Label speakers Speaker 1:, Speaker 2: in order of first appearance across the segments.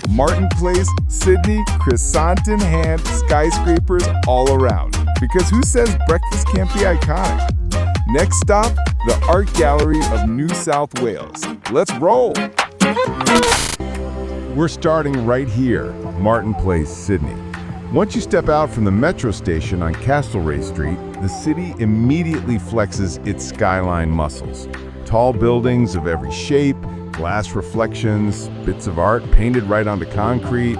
Speaker 1: Martin Place, Sydney, croissant in hand, skyscrapers all around. Because who says breakfast can't be iconic? Next stop, the Art Gallery of New South Wales. Let's roll! We're starting right here, Martin Place, Sydney. Once you step out from the metro station on Castlereagh Street, the city immediately flexes its skyline muscles. Tall buildings of every shape, glass reflections, bits of art painted right onto concrete.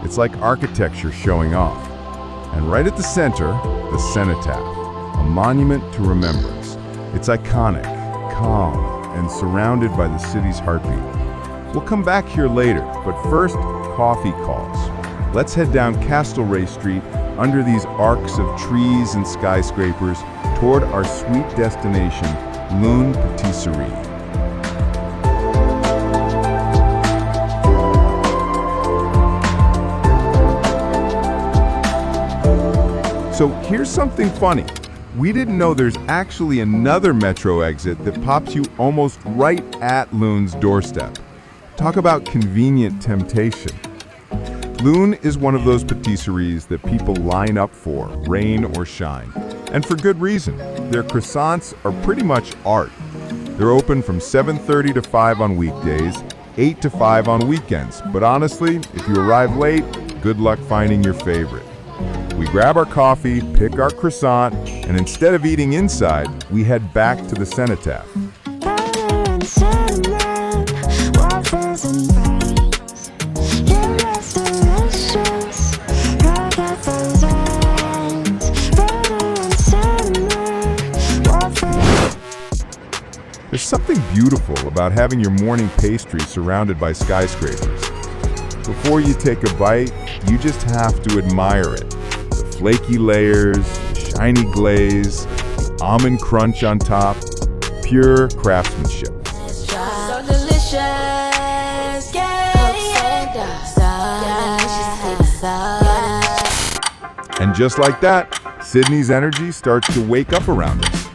Speaker 1: It's like architecture showing off. And right at the center, the cenotaph, a monument to remembrance. It's iconic, calm, and surrounded by the city's heartbeat. We'll come back here later, but first, coffee calls. Let's head down Castlereagh Street under these arcs of trees and skyscrapers toward our sweet destination, Loon Patisserie. So here's something funny. We didn't know there's actually another metro exit that pops you almost right at Loon's doorstep. Talk about convenient temptation. Loon is one of those patisseries that people line up for, rain or shine. And for good reason. Their croissants are pretty much art. They're open from 7:30 to 5 on weekdays, 8 to 5 on weekends. But honestly, if you arrive late, good luck finding your favorite. We grab our coffee, pick our croissant, and instead of eating inside, we head back to the cenotaph. There's something beautiful about having your morning pastry surrounded by skyscrapers. Before you take a bite, you just have to admire it. The flaky layers, the shiny glaze, the almond crunch on top, pure craftsmanship.
Speaker 2: So delicious,
Speaker 1: And just like that, Sydney's energy starts to wake up around us.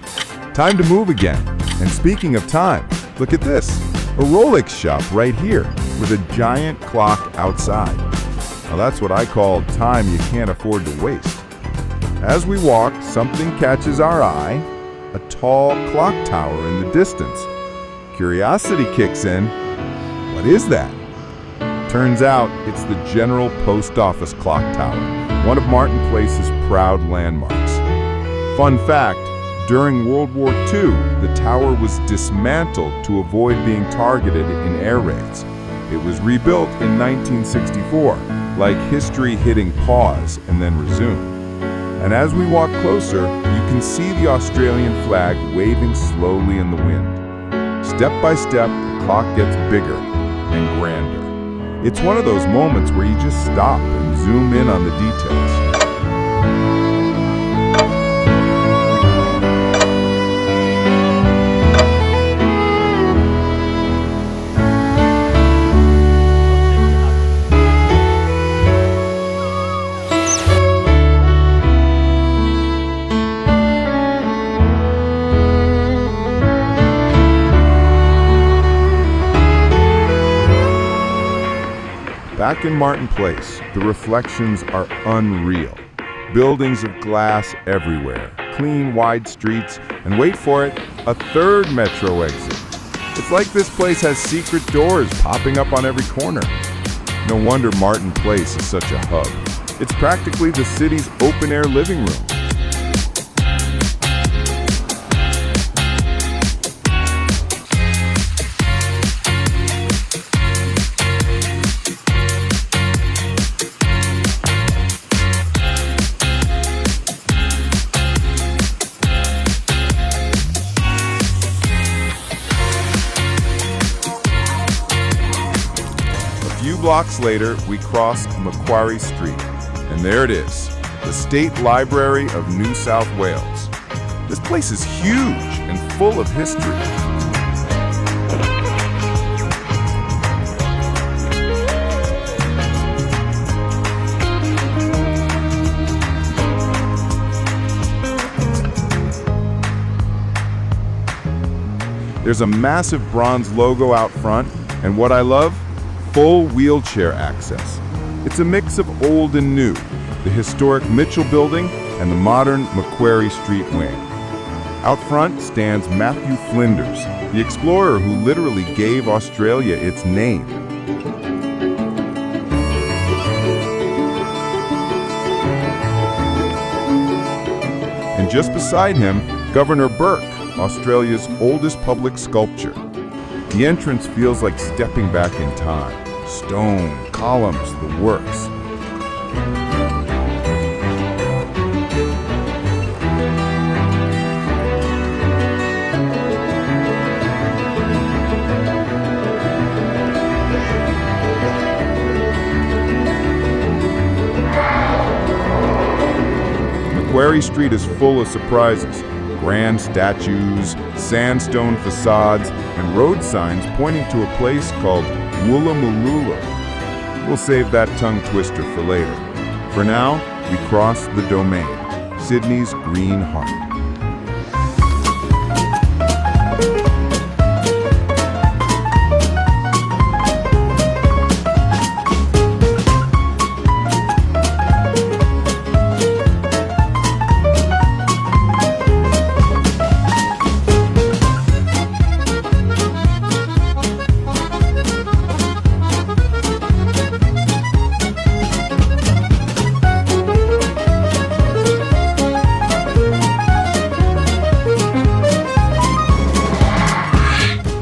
Speaker 1: Time to move again. And speaking of time, look at this, a Rolex shop right here with a giant clock outside. Now that's what I call time you can't afford to waste. As we walk, something catches our eye, a tall clock tower in the distance. Curiosity kicks in. What is that? Turns out it's the General Post Office clock tower, one of Martin Place's proud landmarks. Fun fact, during World War II, the tower was dismantled to avoid being targeted in air raids. It was rebuilt in 1964, like history hitting pause and then resumed. And as we walk closer, you can see the Australian flag waving slowly in the wind. Step by step, the clock gets bigger and grander. It's one of those moments where you just stop and zoom in on the details. Back in Martin Place, the reflections are unreal. Buildings of glass everywhere, clean, wide streets, and wait for it, a third metro exit. It's like this place has secret doors popping up on every corner. No wonder Martin Place is such a hub. It's practically the city's open-air living room. Blocks later, we cross Macquarie Street, and there it is, the State Library of New South Wales. This place is huge and full of history. There's a massive bronze logo out front, and what I love, full wheelchair access. It's a mix of old and new, the historic Mitchell Building and the modern Macquarie Street wing. Out front stands Matthew Flinders, the explorer who literally gave Australia its name. And just beside him, Governor Burke, Australia's oldest public sculpture. The entrance feels like stepping back in time. Stone, columns, the works. Macquarie Street is full of surprises. Grand statues, sandstone facades, and road signs pointing to a place called Woolloomooloola. We'll save that tongue twister for later. For now, we cross the Domain, Sydney's green heart.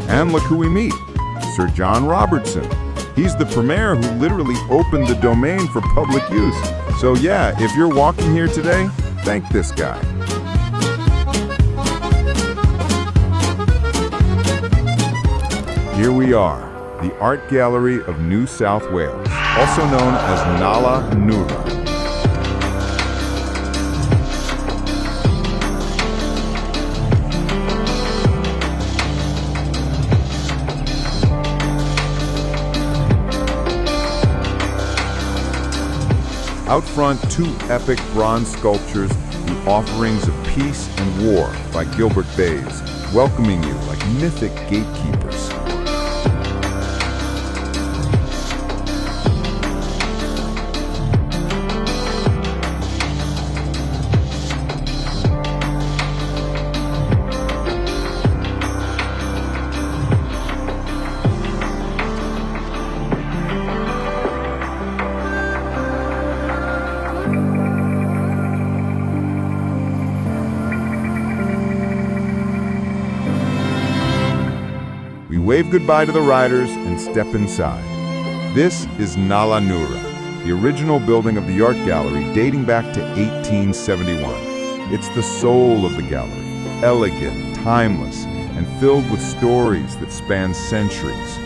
Speaker 1: And look who we meet, Sir John Robertson. He's the premier who literally opened the Domain for public use. So yeah, if you're walking here today, thank this guy. Here we are, the Art Gallery of New South Wales, also known as Nala Noora. Out front, two epic bronze sculptures, the offerings of peace and war by Gilbert Bayes, welcoming you like mythic gatekeepers. We wave goodbye to the riders and step inside. This is Nala Noora, the original building of the art gallery dating back to 1871. It's the soul of the gallery, elegant, timeless, and filled with stories that span centuries.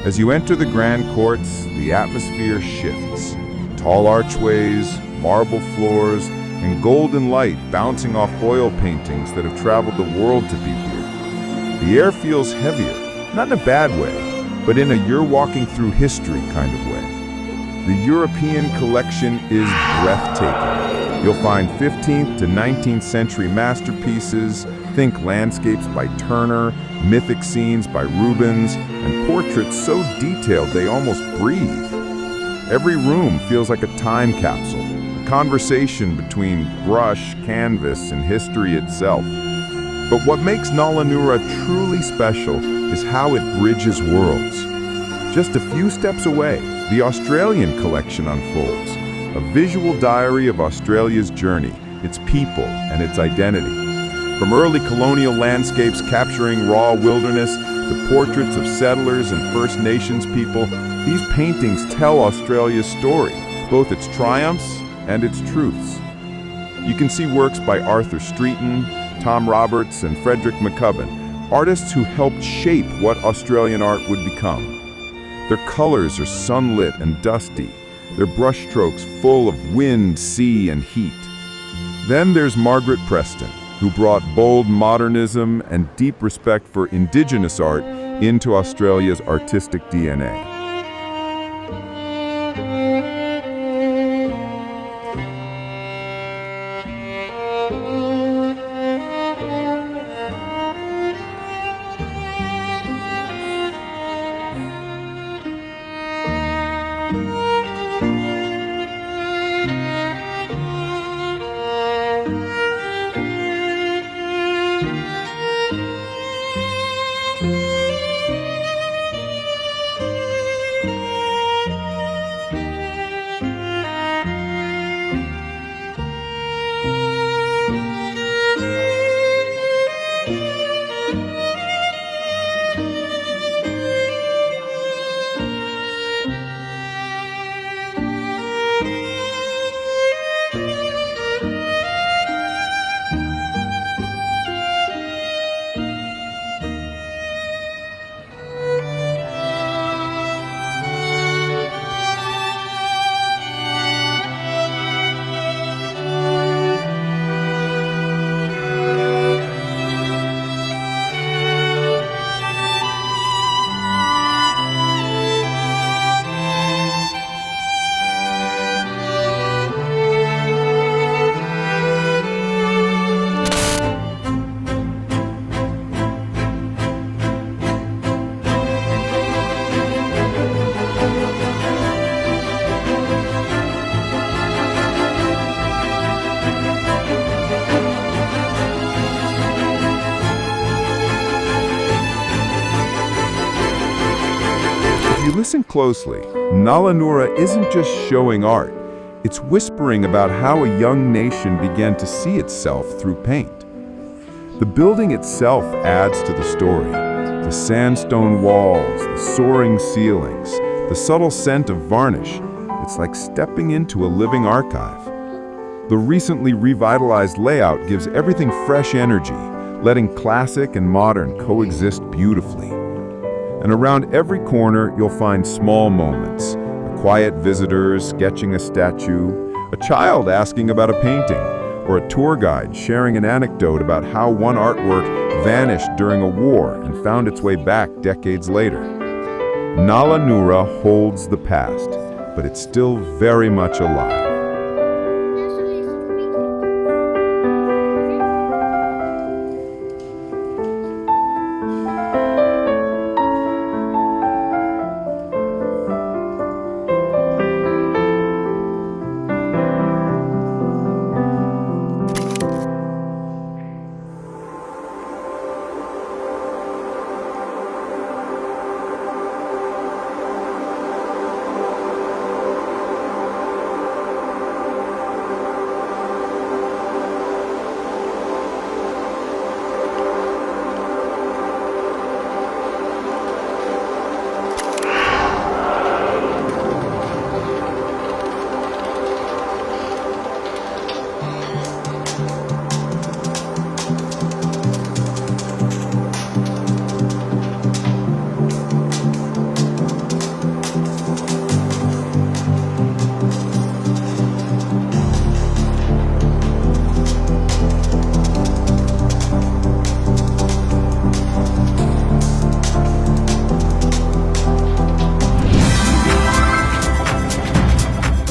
Speaker 1: As you enter the grand courts, the atmosphere shifts. Tall archways, marble floors, and golden light bouncing off oil paintings that have traveled the world to be here. The air feels heavier. Not in a bad way, but in a you're walking through history kind of way. The European collection is breathtaking. You'll find 15th to 19th century masterpieces, think landscapes by Turner, mythic scenes by Rubens, and portraits so detailed they almost breathe. Every room feels like a time capsule, a conversation between brush, canvas, and history itself. But what makes Nala Noora truly special is how it bridges worlds. Just a few steps away, the Australian collection unfolds, a visual diary of Australia's journey, its people, and its identity. From early colonial landscapes capturing raw wilderness to portraits of settlers and First Nations people, these paintings tell Australia's story, both its triumphs and its truths. You can see works by Arthur Streeton, Tom Roberts, and Frederick McCubbin, artists who helped shape what Australian art would become. Their colors are sunlit and dusty, their brushstrokes full of wind, sea, and heat. Then there's Margaret Preston, who brought bold modernism and deep respect for Indigenous art into Australia's artistic DNA. you listen closely, Nala Noura isn't just showing art. It's whispering about how a young nation began to see itself through paint. The building itself adds to the story. The sandstone walls, the soaring ceilings, the subtle scent of varnish. It's like stepping into a living archive. The recently revitalized layout gives everything fresh energy, letting classic and modern coexist beautifully. And around every corner, you'll find small moments. A quiet visitor sketching a statue, a child asking about a painting, or a tour guide sharing an anecdote about how one artwork vanished during a war and found its way back decades later. Nala Noura holds the past, but it's still very much alive.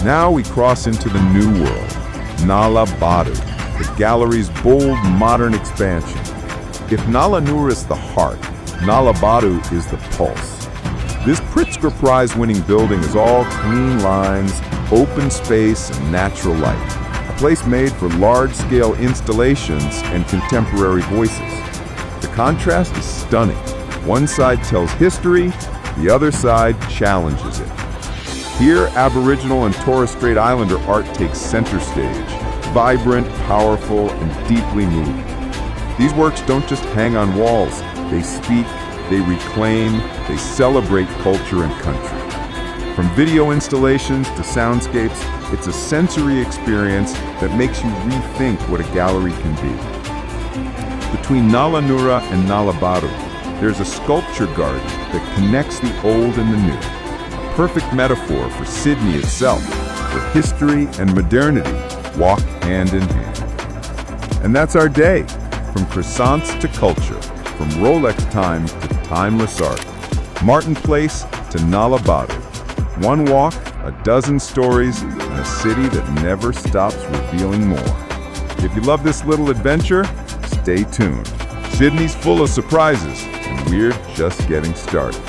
Speaker 1: Now we cross into the new world, Nala Badu, the gallery's bold modern expansion. If Nala Noura is the heart, Nala Badu is the pulse. This Pritzker Prize-winning building is all clean lines, open space, and natural light. A place made for large-scale installations and contemporary voices. The contrast is stunning. One side tells history, the other side challenges it. Here, Aboriginal and Torres Strait Islander art takes center stage, vibrant, powerful, and deeply moving. These works don't just hang on walls. They speak, they reclaim, they celebrate culture and country. From video installations to soundscapes, it's a sensory experience that makes you rethink what a gallery can be. Between Nala Noura and Nala Badu, there's a sculpture garden that connects the old and the new. Perfect metaphor for Sydney itself, where history and modernity walk hand in hand. And that's our day, from croissants to culture, from Rolex time to timeless art, Martin Place to Nala Badu. One walk, a dozen stories, and a city that never stops revealing more. If you love this little adventure, stay tuned. Sydney's full of surprises, and we're just getting started.